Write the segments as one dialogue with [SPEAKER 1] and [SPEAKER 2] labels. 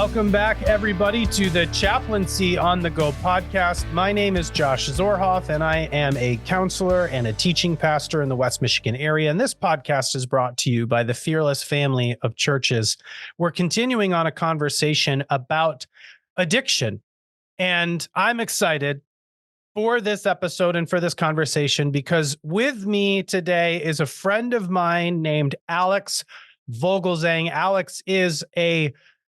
[SPEAKER 1] Welcome back, everybody, to the Chaplaincy on the Go podcast. My name is Josh Zorhoff, and I am a counselor and a teaching pastor in the West Michigan area. And this podcast is brought to you by the Fearless family of churches. We're continuing on a conversation about addiction. And I'm excited for this episode and for this conversation because with me today is a friend of mine named Alex Volgelzang. Alex is a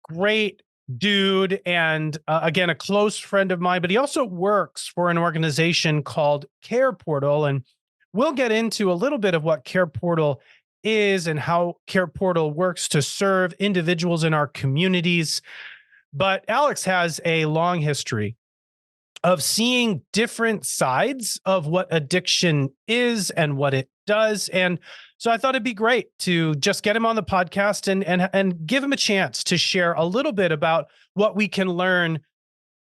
[SPEAKER 1] great dude and again, a close friend of mine, but he also works for an organization called Care Portal. And we'll get into a little bit of what Care Portal is and how Care Portal works to serve individuals in our communities. But Alex has a long history of seeing different sides of what addiction is and what it does. And so I thought it'd be great to just get him on the podcast and give him a chance to share a little bit about what we can learn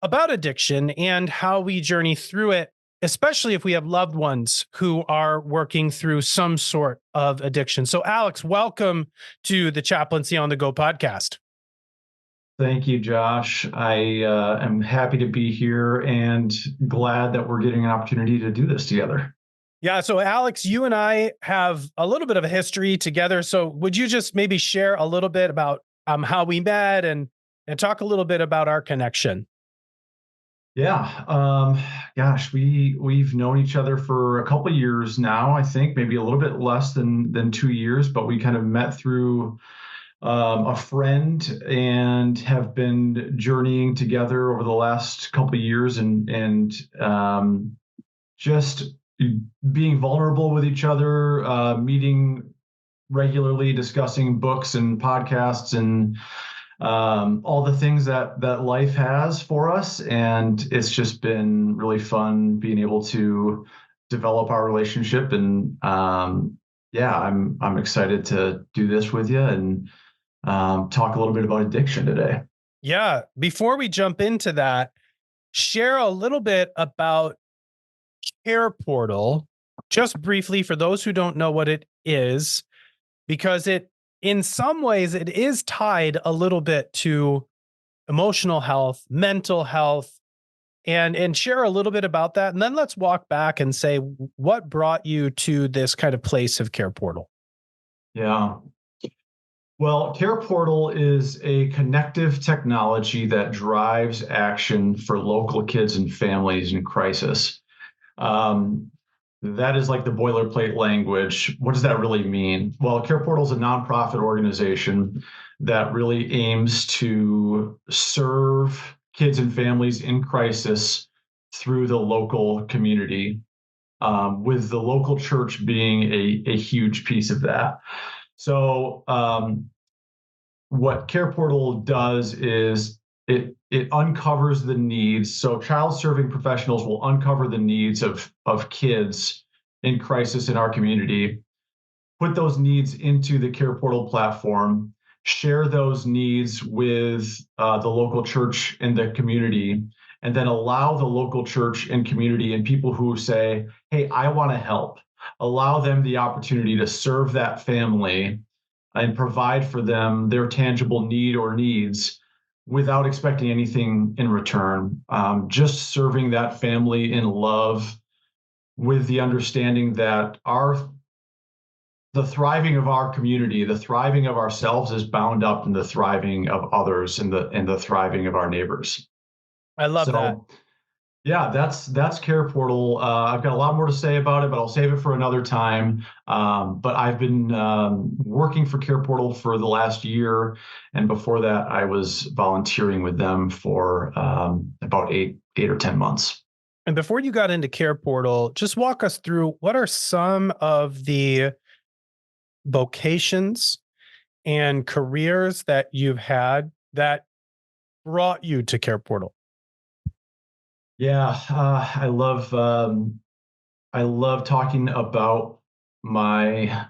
[SPEAKER 1] about addiction and how we journey through it, especially if we have loved ones who are working through some sort of addiction. So Alex, welcome to the Chaplaincy on the Go podcast.
[SPEAKER 2] Thank you, Josh. I am happy to be here and glad that we're getting an opportunity to do this together.
[SPEAKER 1] Yeah. So Alex, you and I have a little bit of a history together. So would you just maybe share a little bit about how we met and talk a little bit about our connection?
[SPEAKER 2] Yeah. Gosh, we've known each other for a couple of years now. I think maybe a little bit less than 2 years, but we kind of met through a friend and have been journeying together over the last couple of years and just being vulnerable with each other, meeting regularly, discussing books and podcasts and all the things that life has for us. And it's just been really fun being able to develop our relationship. And I'm excited to do this with you and talk a little bit about addiction today.
[SPEAKER 1] Yeah. Before we jump into that, share a little bit about Care Portal, just briefly for those who don't know what it is, because in some ways, it is tied a little bit to emotional health, mental health, and share a little bit about that. And then let's walk back and say, what brought you to this kind of place of Care Portal?
[SPEAKER 2] Yeah. Well, Care Portal is a connective technology that drives action for local kids and families in crisis. That is like the boilerplate language. What does that really mean? Well, Care Portal is a nonprofit organization that really aims to serve kids and families in crisis through the local community, with the local church being a huge piece of that. So what Care Portal does is it uncovers the needs. So child serving professionals will uncover the needs of kids in crisis in our community, put those needs into the Care Portal platform, share those needs with the local church and the community, and then allow the local church and community and people who say, hey, I want to help, allow them the opportunity to serve that family and provide for them their tangible need or needs without expecting anything in return. Just serving that family in love with the understanding that the thriving of our community, the thriving of ourselves is bound up in the thriving of others and the thriving of our neighbors.
[SPEAKER 1] I love that.
[SPEAKER 2] Yeah, that's Care Portal. I've got a lot more to say about it, but I'll save it for another time. But I've been working for Care Portal for the last year, and before that, I was volunteering with them for about eight or 10 months.
[SPEAKER 1] And before you got into Care Portal, just walk us through what are some of the vocations and careers that you've had that brought you to Care Portal?
[SPEAKER 2] Yeah, I love talking about my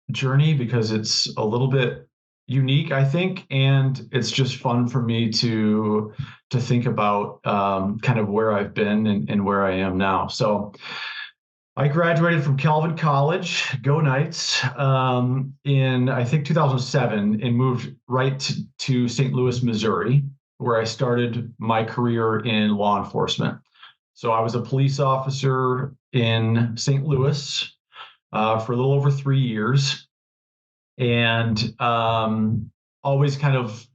[SPEAKER 2] journey because it's a little bit unique, I think, and it's just fun for me to think about kind of where I've been and where I am now. So I graduated from Calvin College, go Knights, in I think 2007, and moved right to St. Louis, Missouri, where I started my career in law enforcement. So I was a police officer in St. Louis for a little over 3 years, and always kind of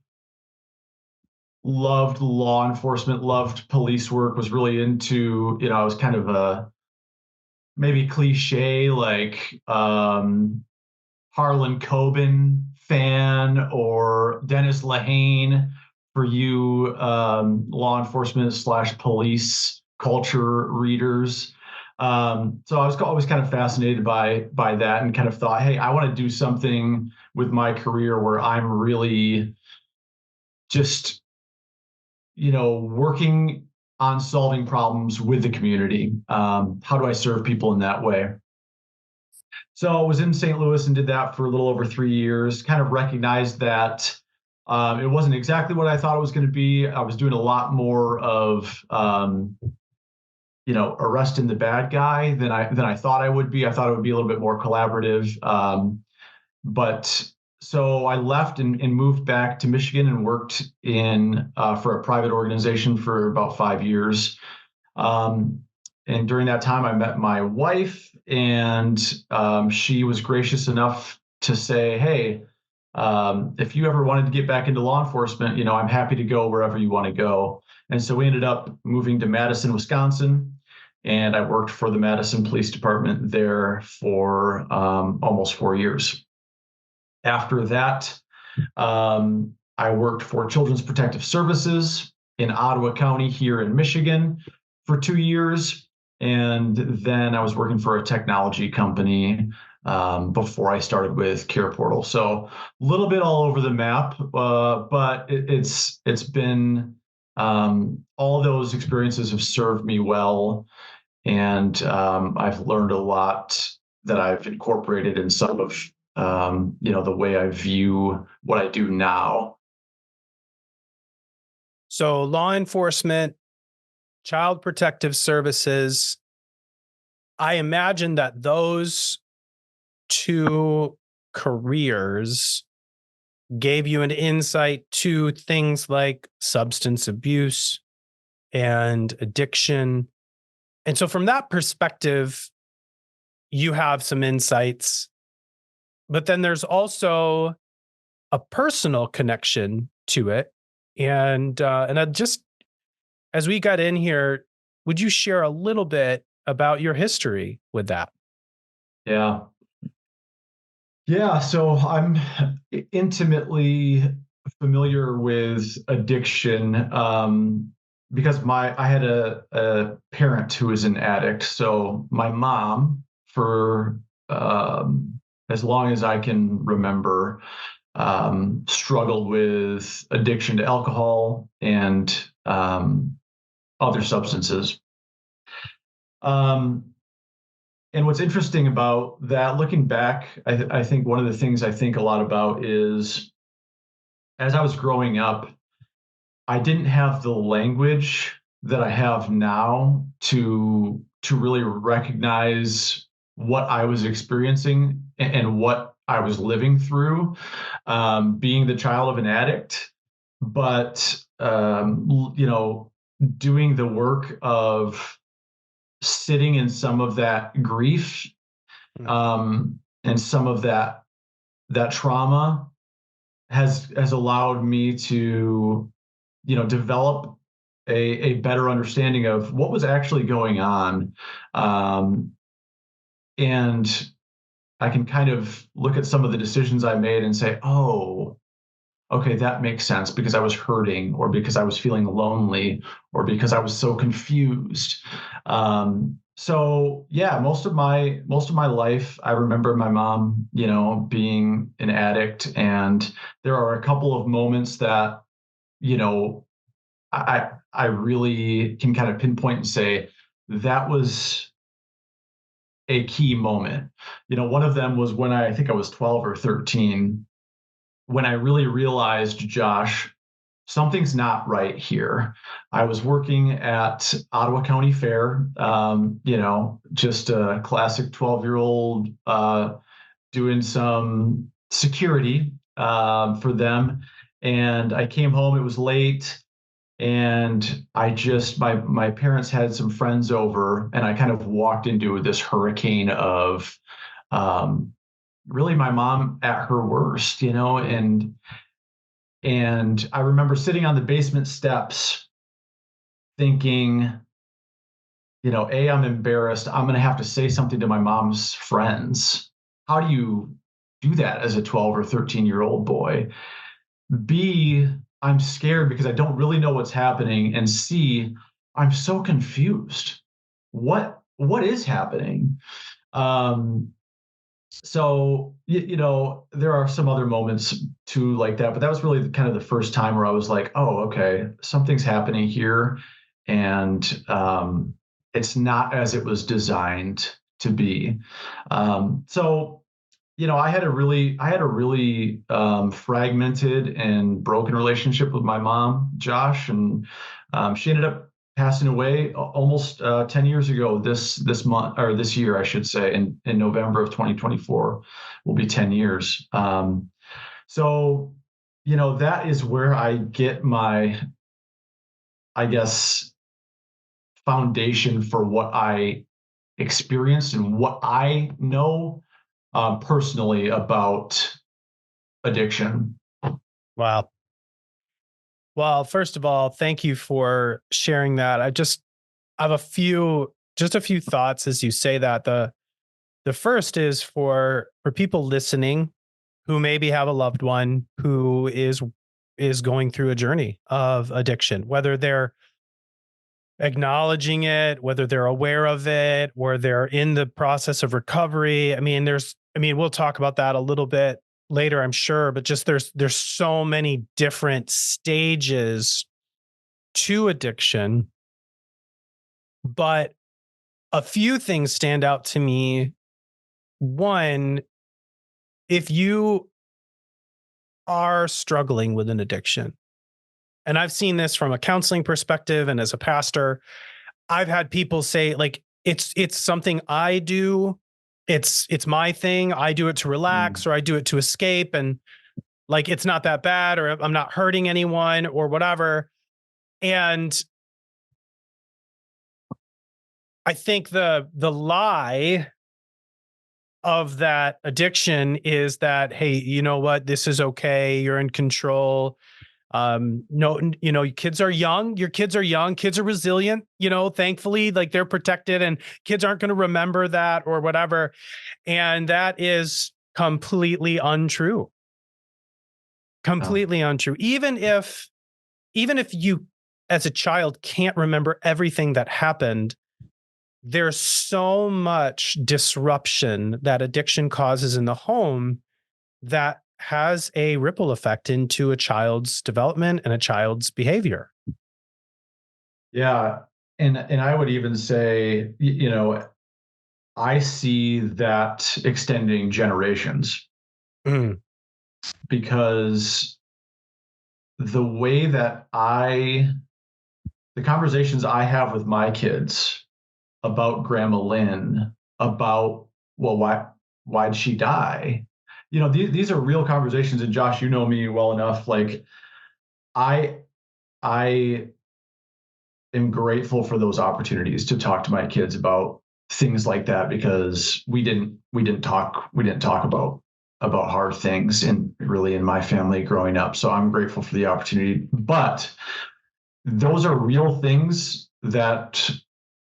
[SPEAKER 2] loved law enforcement, loved police work, was really into, I was kind of a maybe cliche like Harlan Coben fan or Dennis Lehane for you law enforcement slash police culture readers. So I was always kind of fascinated by that and kind of thought, hey, I want to do something with my career where I'm really just, working on solving problems with the community. How do I serve people in that way? So I was in St. Louis and did that for a little over 3 years, kind of recognized that it wasn't exactly what I thought it was going to be. I was doing a lot more of, arresting the bad guy than I thought I would be. I thought it would be a little bit more collaborative. But so I left and moved back to Michigan and worked in for a private organization for about 5 years. And during that time, I met my wife, and she was gracious enough to say, "Hey, if you ever wanted to get back into law enforcement, I'm happy to go wherever you want to go." And so we ended up moving to Madison, Wisconsin, and I worked for the Madison Police Department there for almost 4 years. After that, I worked for Children's Protective Services in Ottawa County here in Michigan for 2 years. And then I was working for a technology company before I started with Care Portal. So a little bit all over the map, but it's been all those experiences have served me well, and I've learned a lot that I've incorporated in some of the way I view what I do now.
[SPEAKER 1] So law enforcement, child protective services, I imagine that those two careers gave you an insight to things like substance abuse and addiction. And so from that perspective, you have some insights, but then there's also a personal connection to it. And I just, as we got in here, would you share a little bit about your history with that?
[SPEAKER 2] Yeah. Yeah. So I'm intimately familiar with addiction because I had a parent who was an addict. So my mom, for as long as I can remember, struggled with addiction to alcohol and other substances. And what's interesting about that, looking back, I think one of the things I think a lot about is as I was growing up, I didn't have the language that I have now to really recognize what I was experiencing and what I was living through, being the child of an addict, but doing the work of sitting in some of that grief and some of that trauma has allowed me to develop a better understanding of what was actually going on, and I can kind of look at some of the decisions I made and say, oh, okay, that makes sense because I was hurting, or because I was feeling lonely, or because I was so confused. So yeah, most of my life, I remember my mom, being an addict, and there are a couple of moments that, I really can kind of pinpoint and say that was a key moment. One of them was when I think I was 12 or 13, when I really realized, Josh, something's not right here. I was working at Ottawa County Fair, just a classic 12-year-old doing some security for them. And I came home, it was late, and my parents had some friends over, and I kind of walked into this hurricane of really my mom at her worst, and I remember sitting on the basement steps thinking, I'm embarrassed. I'm going to have to say something to my mom's friends. How do you do that as a 12 or 13-year-old boy? B, I'm scared because I don't really know what's happening. And C, I'm so confused. What is happening? So there are some other moments too like that, but that was really kind of the first time where I was like, oh, okay, something's happening here, and it's not as it was designed to be. So I had a really fragmented and broken relationship with my mom, Josh, and she ended up passing away almost 10 years ago this month, or this year, I should say, in November of 2024 will be 10 years. So, that is where I get my, I guess, foundation for what I experienced and what I know personally about addiction.
[SPEAKER 1] Wow. Well, first of all, thank you for sharing that. I have a few thoughts as you say that. The first is for people listening who maybe have a loved one who is going through a journey of addiction, whether they're acknowledging it, whether they're aware of it, or they're in the process of recovery. We'll talk about that a little bit later, I'm sure, but just there's so many different stages to addiction. But a few things stand out to me. One, if you are struggling with an addiction, and I've seen this from a counseling perspective and as a pastor, I've had people say, like, it's something I do. It's my thing. I do it to relax, or I do it to escape. And like, it's not that bad, or I'm not hurting anyone or whatever. And I think the lie of that addiction is that, hey, you know what? This is okay. You're in control. No, kids are young. Your kids are young. Kids are resilient, thankfully, like they're protected, and kids aren't going to remember that or whatever. And that is completely untrue. Completely untrue. Even if you as a child can't remember everything that happened, there's so much disruption that addiction causes in the home that has a ripple effect into a child's development and a child's behavior.
[SPEAKER 2] Yeah. And I would even say, I see that extending generations, because the way that the conversations I have with my kids about Grandma Lynn, about, well, why'd she die? These are real conversations. And Josh, you know me well enough. Like, I am grateful for those opportunities to talk to my kids about things like that, because we didn't talk about hard things in my family growing up. So I'm grateful for the opportunity. But those are real things that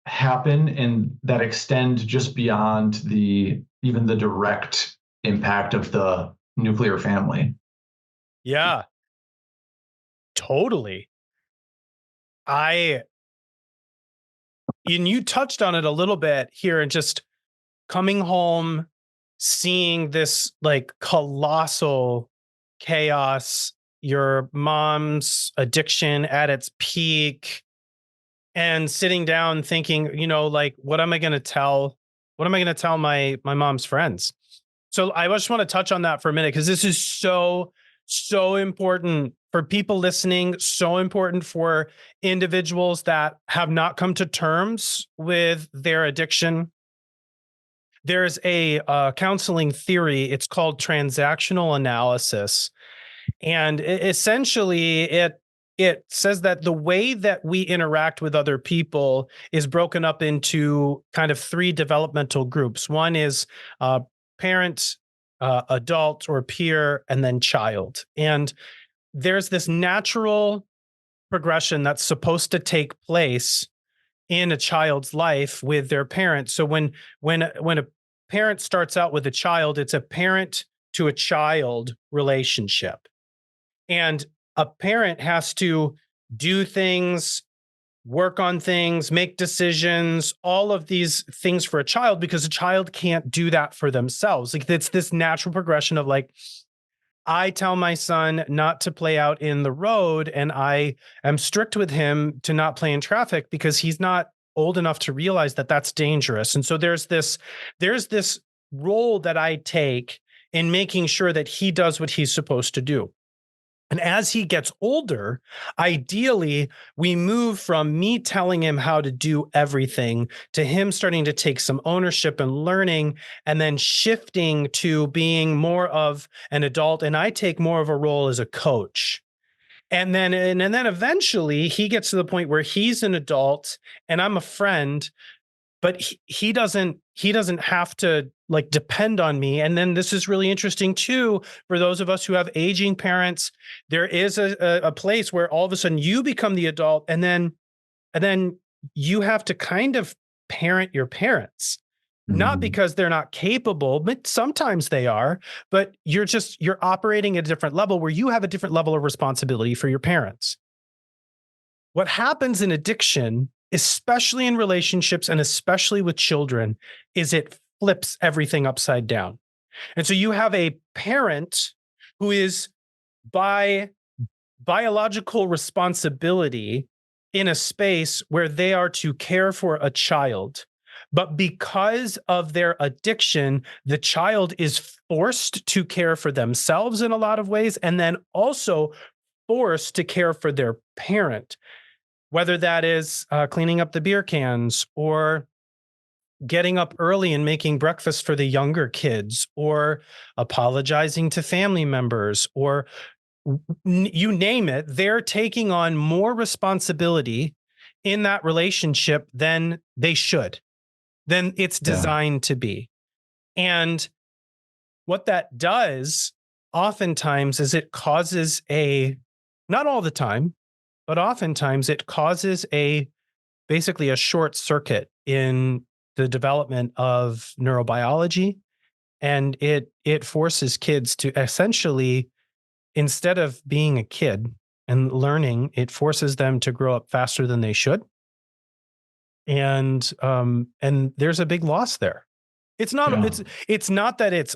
[SPEAKER 2] happen and that extend just beyond even the direct impact of the nuclear family.
[SPEAKER 1] Yeah, totally. And you touched on it a little bit here, and just coming home, seeing this like colossal chaos, your mom's addiction at its peak, and sitting down thinking, like, what am I going to tell my mom's friends? So I just want to touch on that for a minute, because this is so So important for people listening, so important for individuals that have not come to terms with their addiction. There's a counseling theory. It's called transactional analysis. And essentially, it says that the way that we interact with other people is broken up into kind of three developmental groups. One is parent, adult or peer, and then child. And there's this natural progression that's supposed to take place in a child's life with their parents. So when a parent starts out with a child, it's a parent to a child relationship. And a parent has to do things, work on things, make decisions, all of these things for a child, because a child can't do that for themselves. Like, it's this natural progression of like, I tell my son not to play out in the road, and I am strict with him to not play in traffic because he's not old enough to realize that that's dangerous. And so there's this role that I take in making sure that he does what he's supposed to do. And as he gets older, ideally, we move from me telling him how to do everything to him starting to take some ownership and learning, and then shifting to being more of an adult. And I take more of a role as a coach. And then eventually he gets to the point where he's an adult and I'm a friend, but he doesn't have to like depend on me. And then this is really interesting too for those of us who have aging parents. There is a place where all of a sudden you become the adult, and then you have to kind of parent your parents, not because they're not capable, but sometimes they are, but you're operating at a different level where you have a different level of responsibility for your parents. What happens in addiction, especially in relationships and especially with children, is it flips everything upside down. And so you have a parent who is by biological responsibility in a space where they are to care for a child. But because of their addiction, the child is forced to care for themselves in a lot of ways, and then also forced to care for their parent, whether that is cleaning up the beer cans, or getting up early and making breakfast for the younger kids, or apologizing to family members, or you name it. They're taking on more responsibility in that relationship than they should, than it's designed to be. And what that does oftentimes is it causes not all the time, but oftentimes it causes basically a short circuit in the development of neurobiology. And it forces kids to essentially, instead of being a kid and learning, it forces them to grow up faster than they should. And there's a big loss there. It's not that it's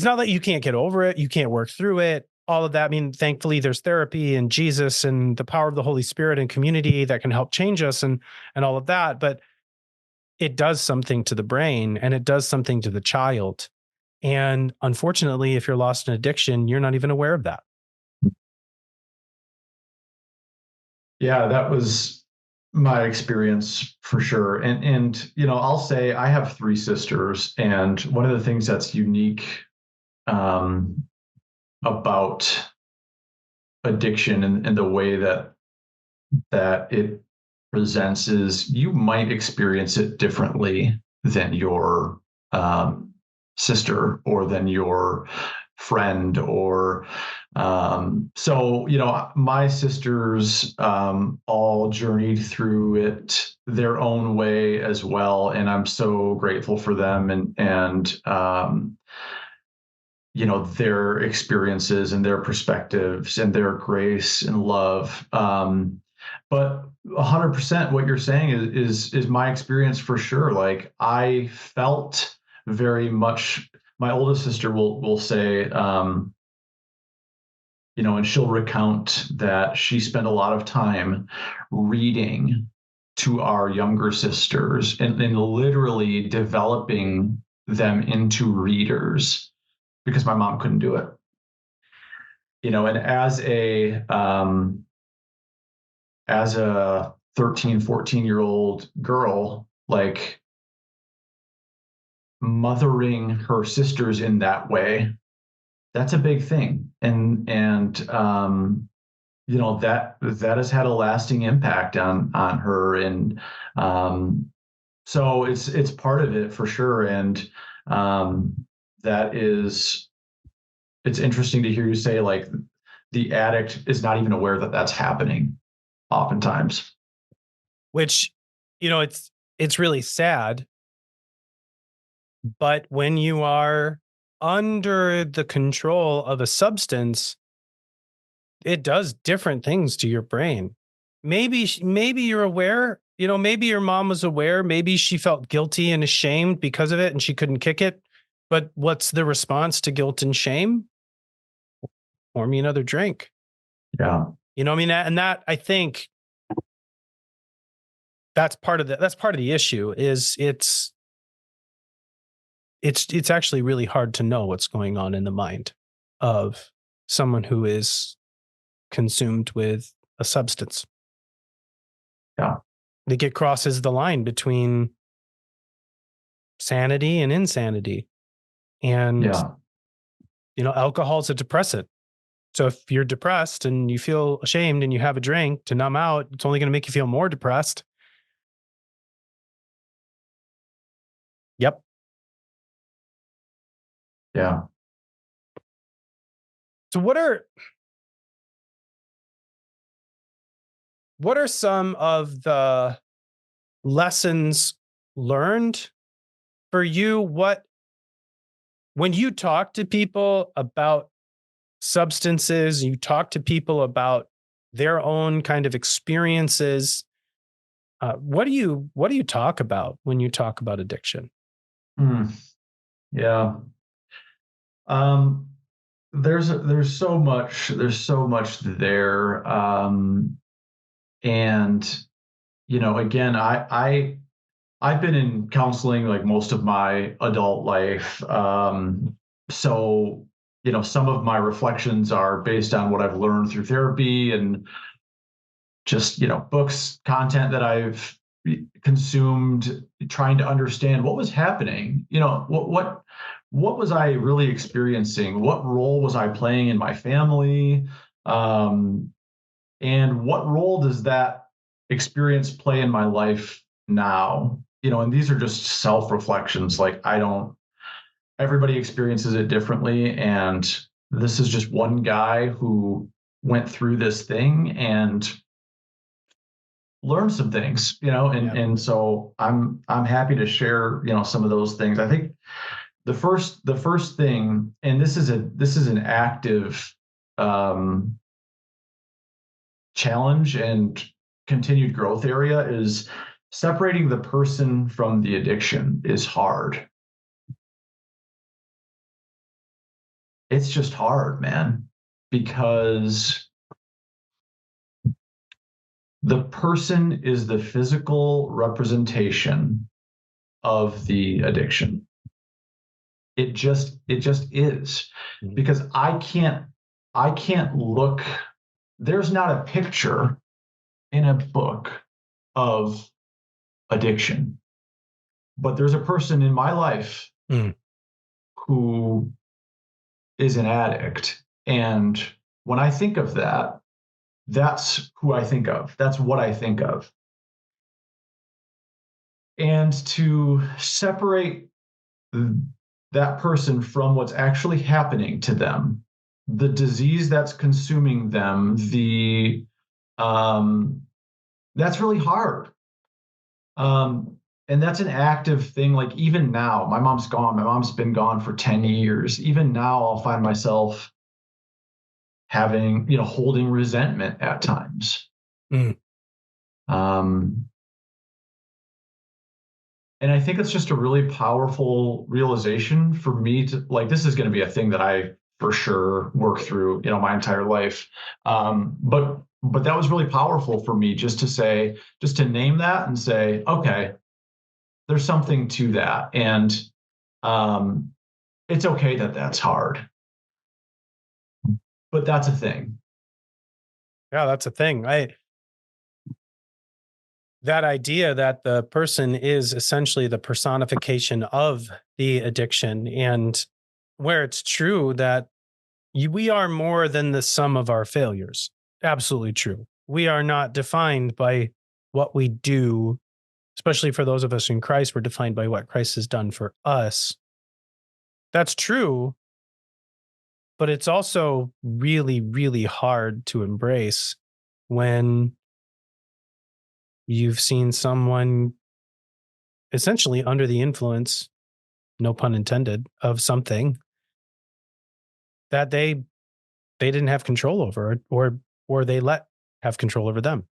[SPEAKER 1] not that you can't get over it, you can't work through it, all of that. I mean, thankfully there's therapy and Jesus and the power of the Holy Spirit and community that can help change us and all of that. But it does something to the brain, and it does something to the child. And unfortunately, if you're lost in addiction, you're not even aware of that.
[SPEAKER 2] Yeah, that was my experience for sure. And I'll say I have three sisters, and one of the things that's unique about addiction and the way that it presents is you might experience it differently than your sister or than your friend, or my sisters all journeyed through it their own way as well, and I'm so grateful for them and their experiences and their perspectives and their grace and love. But 100% what you're saying is my experience for sure. Like, I felt very much. My oldest sister will say, and she'll recount that she spent a lot of time reading to our younger sisters and literally developing them into readers because my mom couldn't do it. And as a 13, 14-year-old girl, like, mothering her sisters in that way, that's a big thing. And that has had a lasting impact on her. And so it's part of it for sure. And it's interesting to hear you say, like, the addict is not even aware that that's happening oftentimes.
[SPEAKER 1] Which, it's really sad. But when you are under the control of a substance, it does different things to your brain. Maybe you're aware, maybe your mom was aware, maybe she felt guilty and ashamed because of it and she couldn't kick it. But what's the response to guilt and shame? Pour me another drink.
[SPEAKER 2] Yeah.
[SPEAKER 1] That, I think, that's part of the issue. Is it's actually really hard to know what's going on in the mind of someone who is consumed with a substance.
[SPEAKER 2] Yeah.
[SPEAKER 1] I think it crosses the line between sanity and insanity. And, alcohol's a depressant. So if you're depressed and you feel ashamed and you have a drink to numb out, it's only going to make you feel more depressed. Yep.
[SPEAKER 2] Yeah.
[SPEAKER 1] So what are some of the lessons learned for you? When you talk to people about substances, you talk to people about their own kind of experiences, what do you talk about when you talk about addiction?
[SPEAKER 2] Yeah. There's so much there. And, again, I've been in counseling like most of my adult life. So, some of my reflections are based on what I've learned through therapy and just, books, content that I've consumed, trying to understand what was happening. What was I really experiencing? What role was I playing in my family? And what role does that experience play in my life now? And these are just self-reflections. Like, everybody experiences it differently. And this is just one guy who went through this thing and learned some things, and so I'm happy to share, some of those things. I think the first thing, and this is an active challenge and continued growth area, is separating the person from the addiction is hard. It's just hard, man, because the person is the physical representation of the addiction. It just is, because I can't look, there's not a picture in a book of addiction, but there's a person in my life who is an addict. And when I think of that, that's who I think of. That's what I think of. And to separate that person from what's actually happening to them, the disease that's consuming them, that's really hard. And that's an active thing. Like, even now, my mom's gone. My mom's been gone for 10 years. Even now, I'll find myself having, holding resentment at times. And I think it's just a really powerful realization for me to, like, this is going to be a thing that I for sure work through, my entire life. But that was really powerful for me, just to name that and say, okay, there's something to that. And it's okay that that's hard, but that's a thing.
[SPEAKER 1] Yeah, that's a thing. That idea that the person is essentially the personification of the addiction, and where it's true that we are more than the sum of our failures. Absolutely true. We are not defined by what we do, especially for those of us in Christ. We're defined by what Christ has done for us. That's true, but it's also really, really hard to embrace when you've seen someone essentially under the influence, no pun intended, of something that they didn't have control over, or they let have control over them.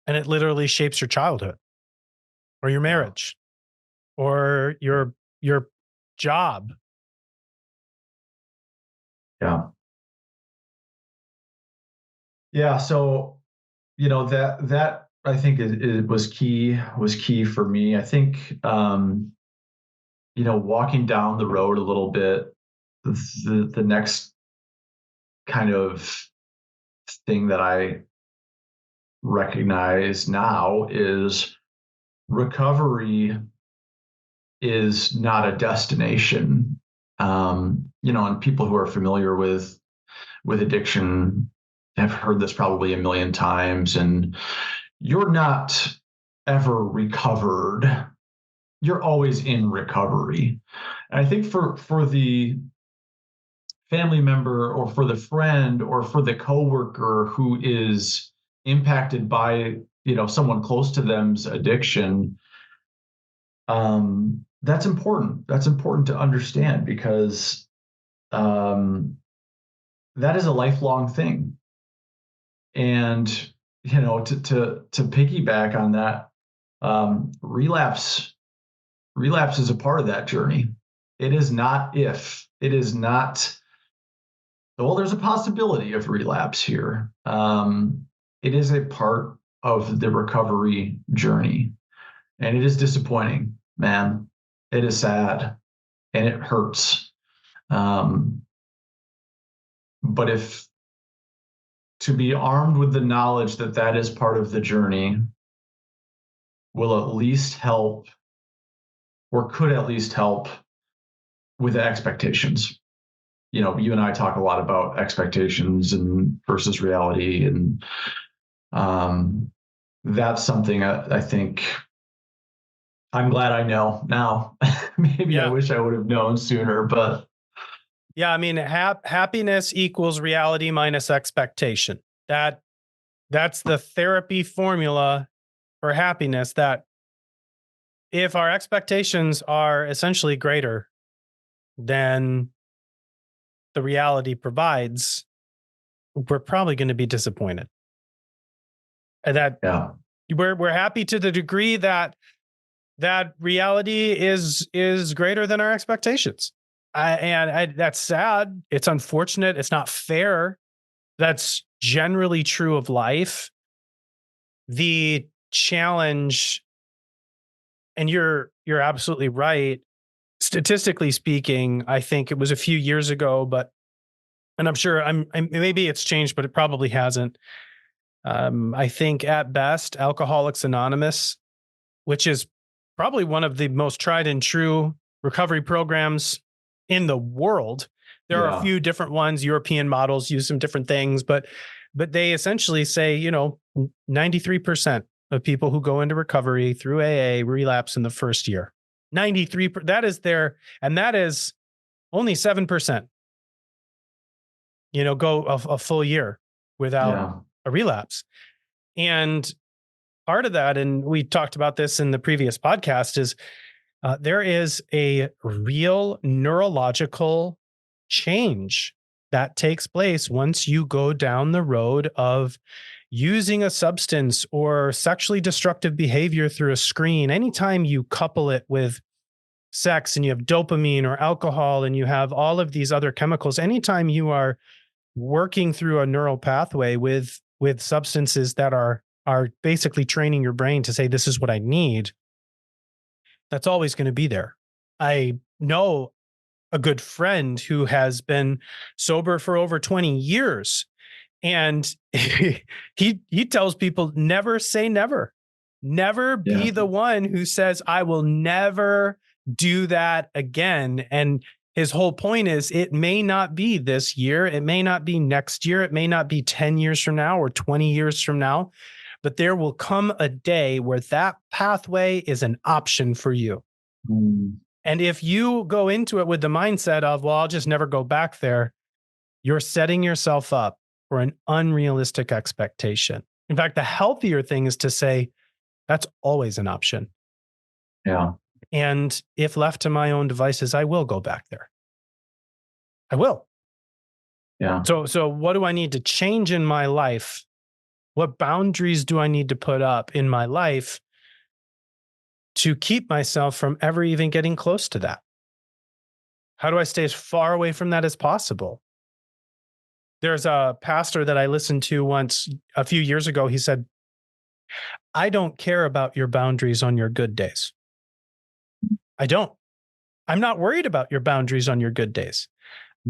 [SPEAKER 1] And it literally shapes your childhood or your
[SPEAKER 2] Yeah.
[SPEAKER 1] marriage or your job.
[SPEAKER 2] Yeah. Yeah. So, that I think was key for me. I think, walking down the road a little bit, the next kind of thing that I recognize now is recovery is not a destination. And people who are familiar with addiction have heard this probably a million times, and you're not ever recovered. You're always in recovery. And I think for the family member or for the friend or for the coworker who is impacted by someone close to them's addiction, that's important. That's important to understand, because that is a lifelong thing. And to piggyback on that, relapse is a part of that journey. It is not if. It is not. Well, there's a possibility of relapse here. It is a part of the recovery journey, and it is disappointing, man. It is sad, and it hurts. But if to be armed with the knowledge that that is part of the journey will at least help, or could at least help, with the expectations. You and I talk a lot about expectations and versus reality, and that's something I think I'm glad I know now. Maybe I
[SPEAKER 1] Yeah.
[SPEAKER 2] wish I would have known sooner, but
[SPEAKER 1] Yeah. I mean, happiness equals reality minus expectation. That's the therapy formula for happiness, that if our expectations are essentially greater than the reality provides, we're probably going to be disappointed. And that
[SPEAKER 2] yeah,
[SPEAKER 1] we're happy to the degree that reality is greater than our expectations. That's sad. It's unfortunate. It's not fair. That's generally true of life. The challenge, and you're absolutely right. Statistically speaking, I think it was a few years ago, but and I'm sure maybe it's changed, but it probably hasn't. I think at best, Alcoholics Anonymous, which is probably one of the most tried and true recovery programs in the world. There are a
[SPEAKER 2] yeah,
[SPEAKER 1] few different ones. European models use some different things, but they essentially say, 93% of people who go into recovery through AA relapse in the first year. 93, that is there, and that is only 7%, go a full year without
[SPEAKER 2] yeah,
[SPEAKER 1] a relapse. And part of that, and we talked about this in the previous podcast, is there is a real neurological change that takes place once you go down the road of using a substance or sexually destructive behavior through a screen. Anytime you couple it with sex and you have dopamine or alcohol and you have all of these other chemicals, anytime you are working through a neural pathway with substances that are basically training your brain to say, this is what I need, that's always going to be there. I know a good friend who has been sober for over 20 years. And he tells people, never say never. Never
[SPEAKER 2] Yeah.
[SPEAKER 1] be the one who says, I will never do that again. And his whole point is, it may not be this year, it may not be next year, it may not be 10 years from now or 20 years from now, but there will come a day where that pathway is an option for you.
[SPEAKER 2] Mm.
[SPEAKER 1] And if you go into it with the mindset of, well, I'll just never go back there, you're setting yourself up for an unrealistic expectation. In fact, the healthier thing is to say, that's always an option.
[SPEAKER 2] Yeah.
[SPEAKER 1] And if left to my own devices, I will go back there. I will.
[SPEAKER 2] Yeah.
[SPEAKER 1] So what do I need to change in my life? What boundaries do I need to put up in my life to keep myself from ever even getting close to that? How do I stay as far away from that as possible? There's a pastor that I listened to once a few years ago. He said, I don't care about your boundaries on your good days. I don't. I'm not worried about your boundaries on your good days.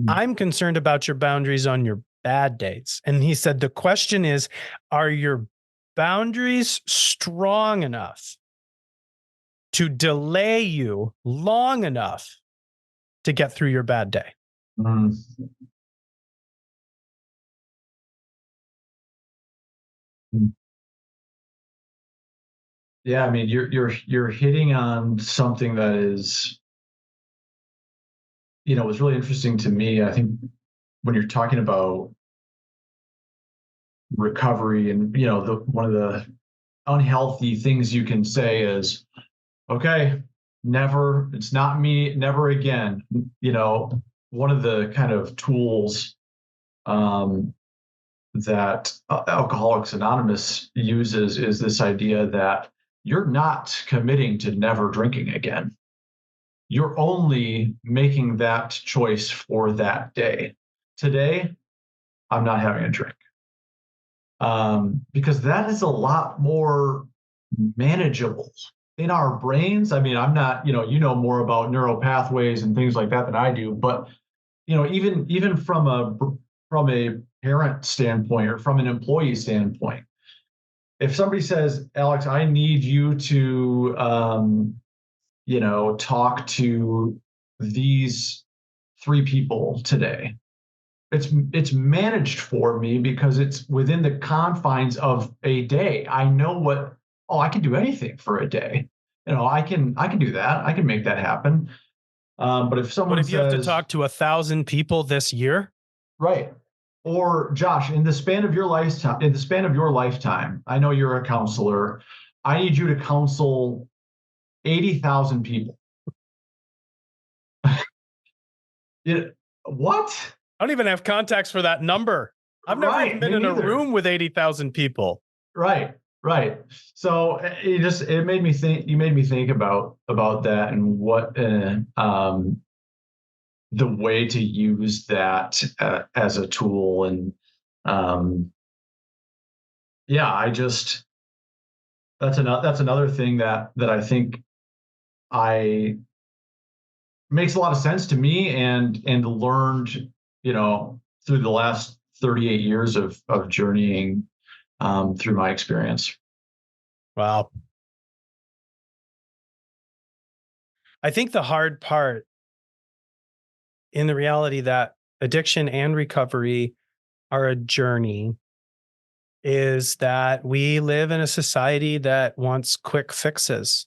[SPEAKER 1] I'm concerned about your boundaries on your bad days. And he said, the question is, are your boundaries strong enough to delay you long enough to get through your bad day?
[SPEAKER 2] Mm. Yeah, I mean, you're hitting on something that is, was really interesting to me. I think when you're talking about recovery, and one of the unhealthy things you can say is, okay, never, it's not me, never again. One of the kind of tools that Alcoholics Anonymous uses is this idea that you're not committing to never drinking again. You're only making that choice for that day. Today, I'm not having a drink. Because that is a lot more manageable in our brains. I mean, I'm not, more about neural pathways and things like that than I do, but even from a parent standpoint or from an employee standpoint, if somebody says, Alex, I need you to talk to these 3 people today, it's managed for me because it's within the confines of a day. I know I can do anything for a day. I can do that. I can make that happen. But if someone
[SPEAKER 1] What if you have to
[SPEAKER 2] says,
[SPEAKER 1] talk to 1,000 people this year?
[SPEAKER 2] right, or Josh, in the span of your lifetime, I know you're a counselor. I need you to counsel 80,000 people. What?
[SPEAKER 1] I don't even have context for that number. I've never even been in a room with 80,000 people.
[SPEAKER 2] Right. So it made me think. You made me think about that and what the way to use that as a tool. And I just that's another thing that I think makes a lot of sense to me, and learned through the last 38 years of journeying through my experience.
[SPEAKER 1] Wow. I think the hard part in the reality that addiction and recovery are a journey is that we live in a society that wants quick fixes.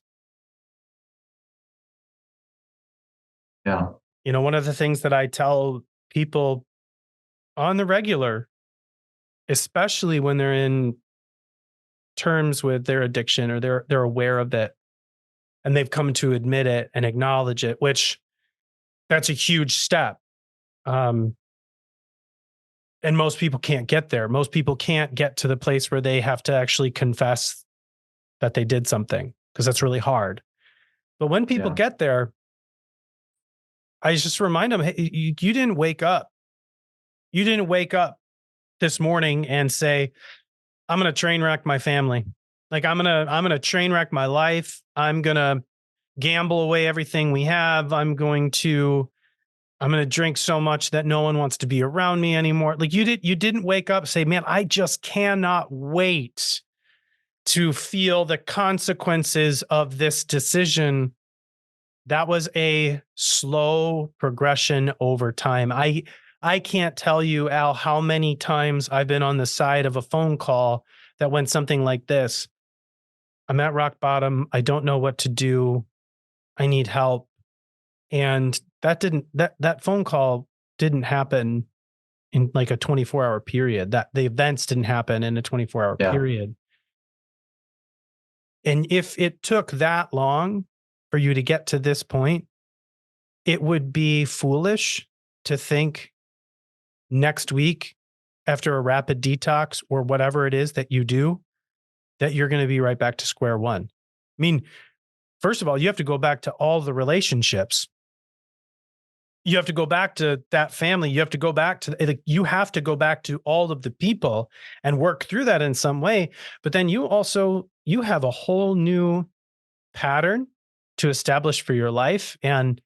[SPEAKER 2] Yeah.
[SPEAKER 1] One of the things that I tell people on the regular, especially when they're in terms with their addiction or they're aware of it and they've come to admit it and acknowledge it, which that's a huge step. And most people can't get there. Most people can't get to the place where they have to actually confess that they did something, because that's really hard. But when people get there, I just remind them, hey, you didn't wake up. You didn't wake up this morning and say, I'm going to train wreck my family. Like I'm going to train wreck my life. I'm going to gamble away everything we have. I'm going to drink so much that no one wants to be around me anymore. Like you didn't wake up and say, man, I just cannot wait to feel the consequences of this decision. That was a slow progression over time. I can't tell you, Al, how many times I've been on the side of a phone call that went something like this. I'm at rock bottom. I don't know what to do. I need help. And that phone call didn't happen in like a 24-hour period. That the events didn't happen in a 24-hour period. And if it took that long for you to get to this point, it would be foolish to think next week after a rapid detox or whatever it is that you do, that you're going to be right back to square one. I mean, first of all, you have to go back to all the relationships. You have to go back to that family. You have to go back to all of the people and work through that in some way. But then you have a whole new pattern to establish for your life. And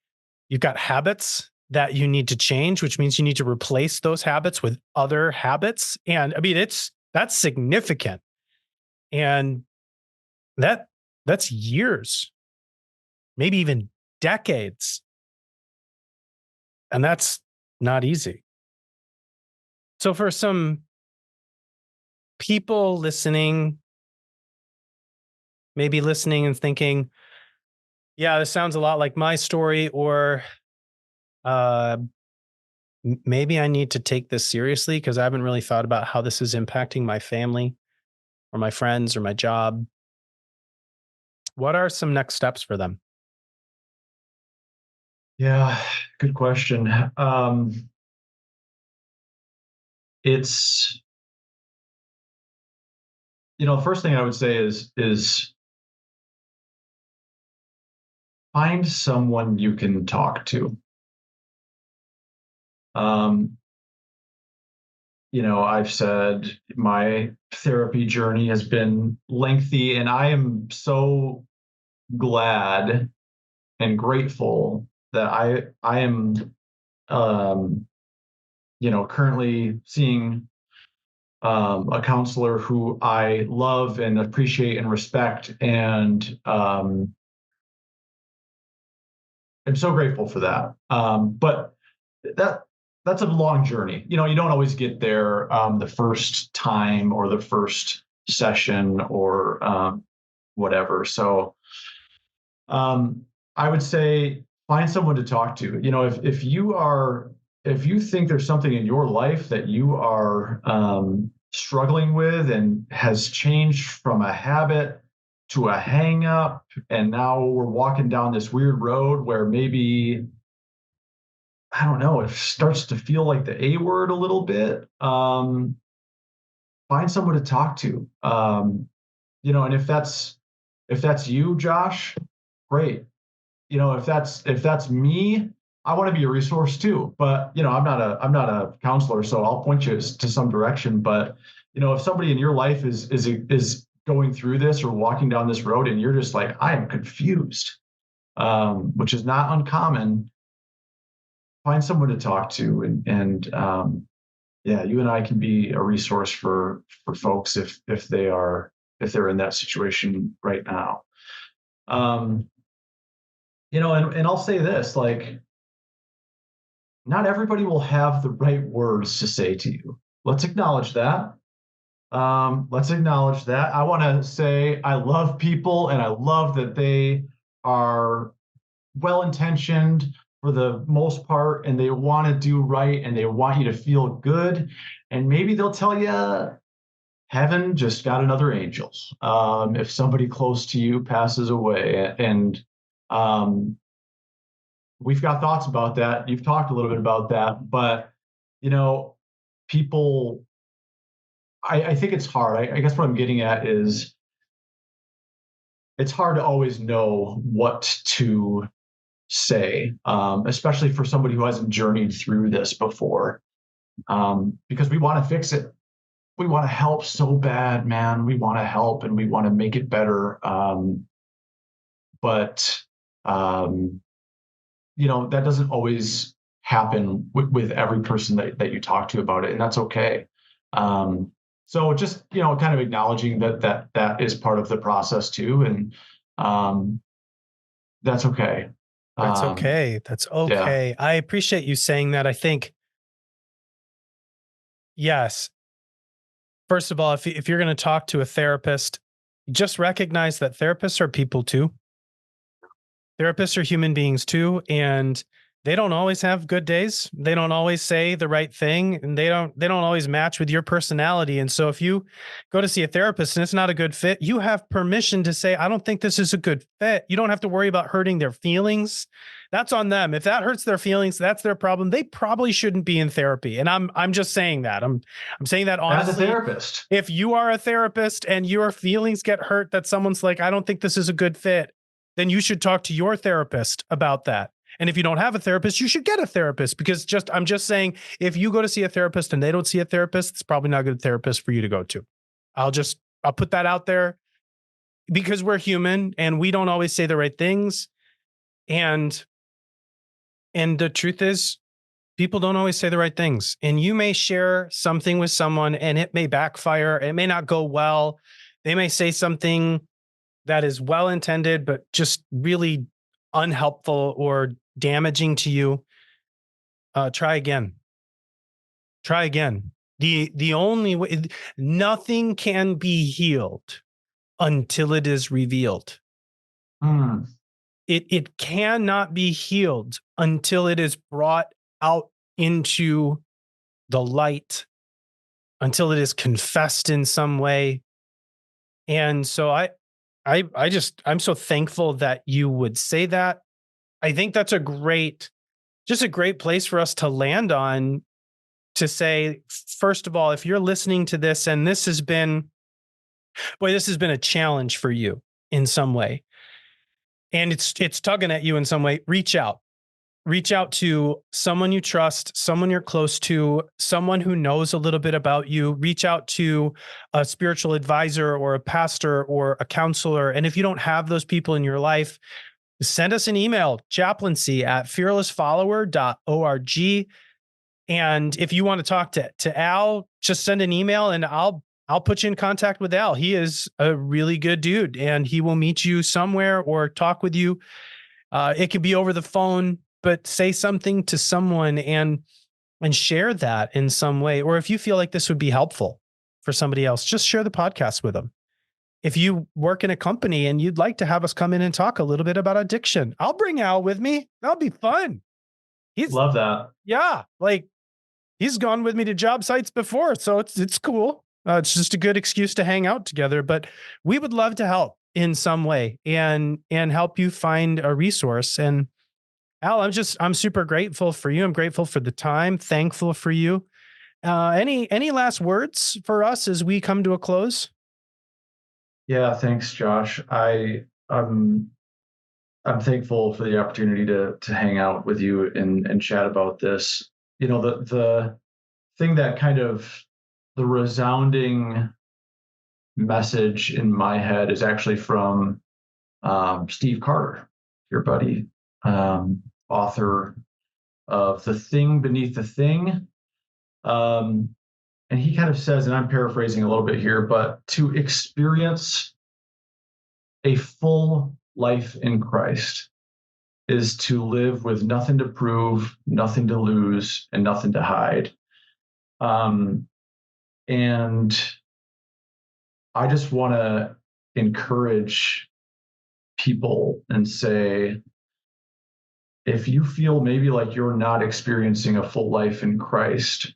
[SPEAKER 1] you've got habits that you need to change, which means you need to replace those habits with other habits. And I mean, that's significant. And that's years, maybe even decades. And that's not easy. So for some people listening, maybe listening and thinking, yeah, this sounds a lot like my story, or maybe I need to take this seriously because I haven't really thought about how this is impacting my family or my friends or my job. What are some next steps for them?
[SPEAKER 2] Yeah, good question. It's, the first thing I would say is find someone you can talk to. I've said my therapy journey has been lengthy, and I am so glad and grateful that I am, currently seeing a counselor who I love and appreciate and respect, and I'm so grateful for that. But that's a long journey. You don't always get there the first time or the first session or whatever. So I would say find someone to talk to. If you think there's something in your life that you are struggling with and has changed from a habit to a hang up, and now we're walking down this weird road where maybe, I don't know, it starts to feel like the A word a little bit, find someone to talk to. And if that's you, Josh, great. If that's me, I want to be a resource too. But I'm not a counselor, so I'll point you to some direction. But if somebody in your life is going through this or walking down this road, and you're just like, I am confused, which is not uncommon, find someone to talk to, and you and I can be a resource for folks if they're in that situation right now. And I'll say this, like, not everybody will have the right words to say to you. Let's acknowledge that. I want to say I love people, and I love that they are well-intentioned for the most part, and they want to do right, and they want you to feel good. And maybe they'll tell you heaven just got another angel if somebody close to you passes away. And we've got thoughts about that. You've talked a little bit about that, but people, I think it's hard. I guess what I'm getting at is it's hard to always know what to say, especially for somebody who hasn't journeyed through this before, because we want to fix it. We want to help so bad, man. We want to help and we want to make it better. But Um, that doesn't always happen with every person that you talk to about it, and that's okay. So just, kind of acknowledging that is part of the process too. And that's okay.
[SPEAKER 1] That's
[SPEAKER 2] Um,
[SPEAKER 1] okay. That's
[SPEAKER 2] yeah.
[SPEAKER 1] okay. I appreciate you saying that. I think, yes, first of all, if you're going to talk to a therapist, just recognize that therapists are people too. Therapists are human beings too, and they don't always have good days. They don't always say the right thing, and they don't always match with your personality. And so if you go to see a therapist and it's not a good fit, you have permission to say, I don't think this is a good fit. You don't have to worry about hurting their feelings. That's on them. If that hurts their feelings, that's their problem. They probably shouldn't be in therapy. And I'm just saying that. I'm saying that
[SPEAKER 2] As a
[SPEAKER 1] honestly.
[SPEAKER 2] therapist.
[SPEAKER 1] If you are a therapist and your feelings get hurt that someone's like, I don't think this is a good fit, then you should talk to your therapist about that. And if you don't have a therapist, you should get a therapist, because I'm just saying, if you go to see a therapist and they don't see a therapist, it's probably not a good therapist for you to go to. I'll put that out there, because we're human and we don't always say the right things. And the truth is, people don't always say the right things. And you may share something with someone and it may backfire. It may not go well. They may say something that is well intended, but just really unhelpful or damaging to you. Try again. Try again. The only way, nothing can be healed until it is revealed.
[SPEAKER 2] Mm.
[SPEAKER 1] It cannot be healed until it is brought out into the light, until it is confessed in some way. And so I'm so thankful that you would say that. I think that's a great place for us to land on, to say, first of all, if you're listening to this and this has been a challenge for you in some way, and it's tugging at you in some way, reach out. Reach out to someone you trust, someone you're close to, someone who knows a little bit about you. Reach out to a spiritual advisor or a pastor or a counselor. And if you don't have those people in your life, send us an email, chaplaincy@fearlessfollower.org. And if you want to talk to Al, just send an email and I'll put you in contact with Al. He is a really good dude and he will meet you somewhere or talk with you. It could be over the phone, but say something to someone and share that in some way. Or if you feel like this would be helpful for somebody else, just share the podcast with them. If you work in a company and you'd like to have us come in and talk a little bit about addiction, I'll bring Al with me. That'll be fun.
[SPEAKER 2] Love that.
[SPEAKER 1] Yeah, like he's gone with me to job sites before, so it's cool. It's just a good excuse to hang out together. But we would love to help in some way and help you find a resource. And Al, I'm super grateful for you. I'm grateful for the time. Thankful for you. Any last words for us as we come to a close?
[SPEAKER 2] Yeah, thanks, Josh. I'm thankful for the opportunity to hang out with you and chat about this. The thing that kind of the resounding message in my head is actually from Steve Carter, your buddy, author of The Thing Beneath the Thing. And he kind of says, and I'm paraphrasing a little bit here, but to experience a full life in Christ is to live with nothing to prove, nothing to lose, and nothing to hide. And I just want to encourage people and say, if you feel maybe like you're not experiencing a full life in Christ,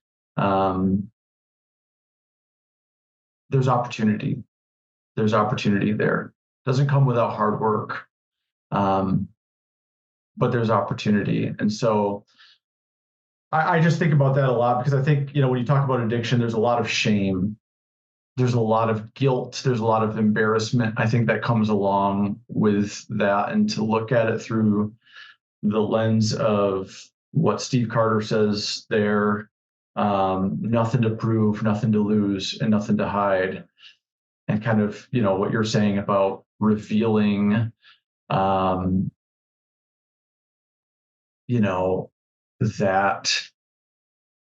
[SPEAKER 2] there's opportunity. There's opportunity there. Doesn't come without hard work, but there's opportunity. And so I just think about that a lot, because I think, when you talk about addiction, there's a lot of shame. There's a lot of guilt. There's a lot of embarrassment, I think, that comes along with that. And to look at it through the lens of what Steve Carter says there, nothing to prove, nothing to lose, and nothing to hide. And kind of, what you're saying about revealing that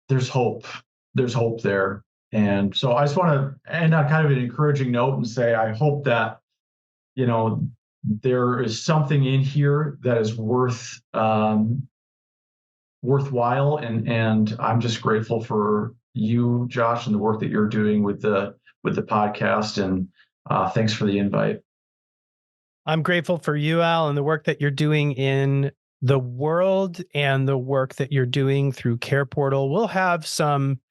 [SPEAKER 2] there's hope. There's hope there. And so I just want to end on kind of an encouraging note and say, I hope that, there is something in here that is worthwhile. And I'm just grateful for you, Josh, and the work that you're doing with the podcast. And thanks for the invite.
[SPEAKER 1] I'm grateful for you, Al, and the work that you're doing in the world and the work that you're doing through Care Portal. We'll have some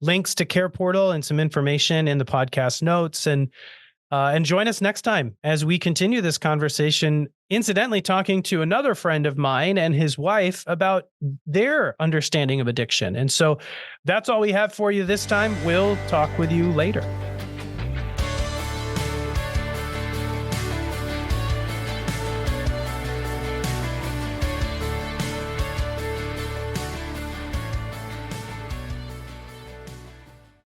[SPEAKER 1] links to Care Portal and some information in the podcast notes. And join us next time as we continue this conversation, incidentally talking to another friend of mine and his wife about their understanding of addiction. And so that's all we have for you this time. We'll talk with you later.